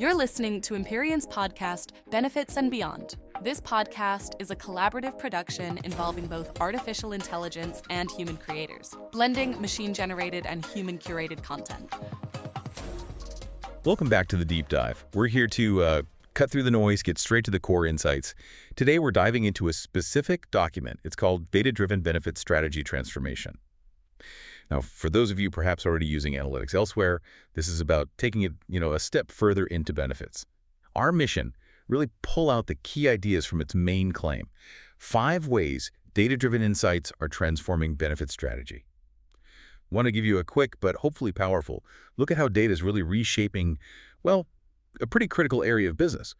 You're listening to Empyrion's podcast, Benefits and Beyond. This podcast is a collaborative production involving both artificial intelligence and human creators, blending machine-generated and human-curated content. Welcome back to The Deep Dive. We're here to cut through the noise, get straight to the core insights. Today, we're diving into a specific document. It's called Data-Driven Benefit Strategy Transformation. Now, for those of you perhaps already using analytics elsewhere, this is about taking it, a step further into benefits. Our mission, really pull out the key ideas from its main claim. 5 ways data-driven insights are transforming benefit strategy. Want to give you a quick but hopefully powerful look at how data is really reshaping, a pretty critical area of business.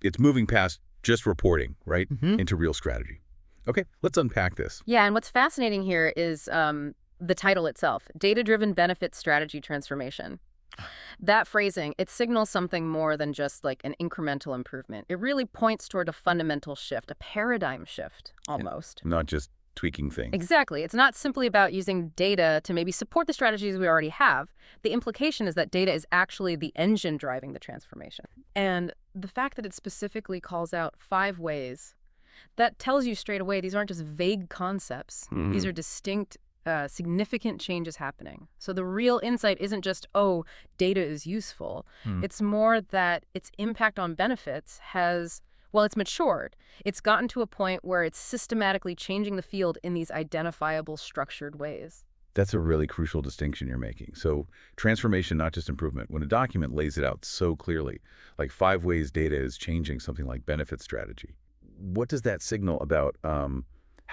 It's moving past just reporting, right, into real strategy. Okay, let's unpack this. Yeah, and what's fascinating here is the title itself, Data-Driven Benefit Strategy Transformation. That phrasing, it signals something more than just like an incremental improvement. It really points toward a fundamental shift, a paradigm shift almost. Not just tweaking things. Exactly. It's not simply about using data to maybe support the strategies we already have. The implication is that data is actually the engine driving the transformation. And the fact that it specifically calls out 5 ways, that tells you straight away these aren't just vague concepts. These are distinct significant changes happening. So the real insight isn't just, data is useful. It's more that its impact on benefits it's matured. It's gotten to a point where it's systematically changing the field in these identifiable, structured ways. That's a really crucial distinction you're making. So transformation, not just improvement. When a document lays it out so clearly, like 5 ways data is changing something like benefit strategy, what does that signal about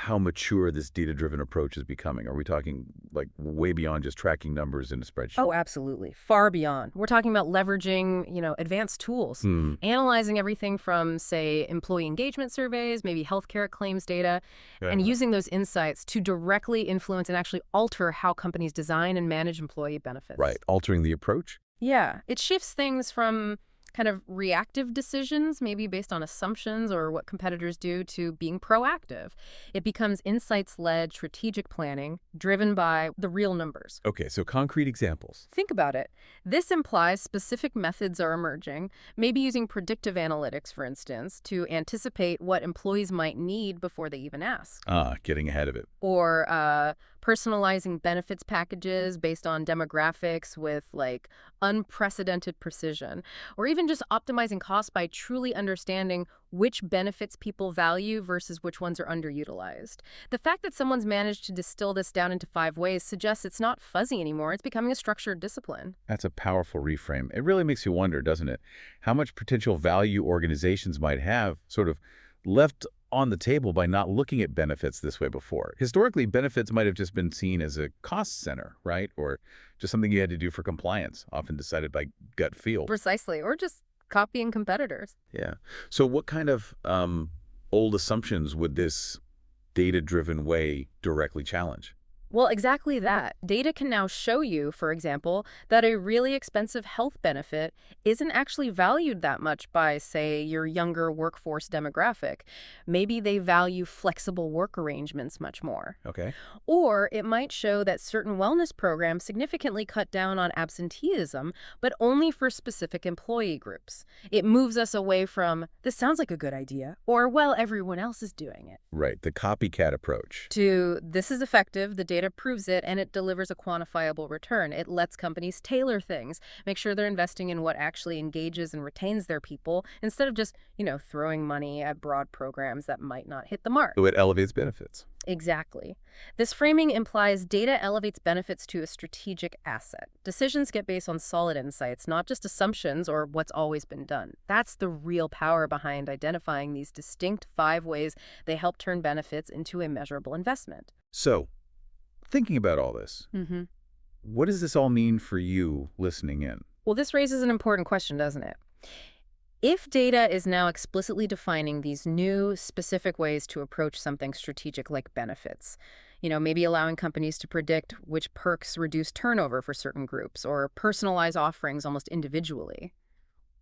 how mature this data-driven approach is becoming? Are we talking like way beyond just tracking numbers in a spreadsheet? Oh, absolutely. Far beyond. We're talking about leveraging, advanced tools, analyzing everything from, say, employee engagement surveys, maybe healthcare claims data, and using those insights to directly influence and actually alter how companies design and manage employee benefits. Right. Altering the approach? Yeah. It shifts things from kind of reactive decisions, maybe based on assumptions or what competitors do, to being proactive. It becomes insights-led strategic planning driven by the real numbers. Okay, so concrete examples. Think about it. This implies specific methods are emerging, maybe using predictive analytics, for instance, to anticipate what employees might need before they even ask. Getting ahead of it. Or personalizing benefits packages based on demographics with unprecedented precision, or even just optimizing costs by truly understanding which benefits people value versus which ones are underutilized. The fact that someone's managed to distill this down into 5 ways suggests it's not fuzzy anymore. It's becoming a structured discipline. That's a powerful reframe. It really makes you wonder, doesn't it, how much potential value organizations might have sort of left on the table by not looking at benefits this way before. Historically, benefits might have just been seen as a cost center, right? Or just something you had to do for compliance, often decided by gut feel. Precisely, or just copying competitors. Yeah. So what kind of old assumptions would this data-driven way directly challenge? Well, exactly that. Data can now show you, for example, that a really expensive health benefit isn't actually valued that much by, say, your younger workforce demographic. Maybe they value flexible work arrangements much more. Okay. Or it might show that certain wellness programs significantly cut down on absenteeism, but only for specific employee groups. It moves us away from, this sounds like a good idea, or, well, everyone else is doing it. Right, the copycat approach. To, this is effective, the data proves it, and it delivers a quantifiable return. It lets companies tailor things, make sure they're investing in what actually engages and retains their people, instead of just, throwing money at broad programs that might not hit the mark. So it elevates benefits. Exactly. This framing implies data elevates benefits to a strategic asset. Decisions get based on solid insights, not just assumptions or what's always been done. That's the real power behind identifying these distinct 5 ways they help turn benefits into a measurable investment. So, thinking about all this, what does this all mean for you listening in? Well, this raises an important question, doesn't it? If data is now explicitly defining these new, specific ways to approach something strategic like benefits, maybe allowing companies to predict which perks reduce turnover for certain groups or personalize offerings almost individually,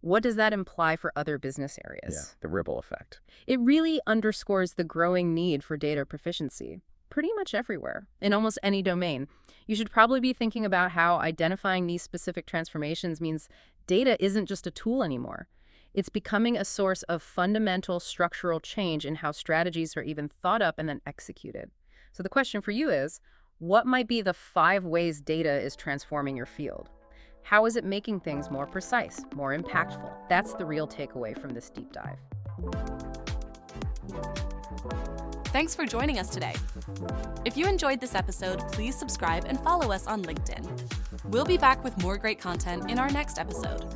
what does that imply for other business areas? Yeah, the ripple effect. It really underscores the growing need for data proficiency. Pretty much everywhere, in almost any domain. You should probably be thinking about how identifying these specific transformations means Data isn't just a tool anymore. It's becoming a source of fundamental structural change in how strategies are even thought up and then executed. So the question for you is, what might be the 5 ways data is transforming your field? How is it making things more precise, more impactful? That's the real takeaway from this deep dive. Thanks for joining us today. If you enjoyed this episode, please subscribe and follow us on LinkedIn. We'll be back with more great content in our next episode.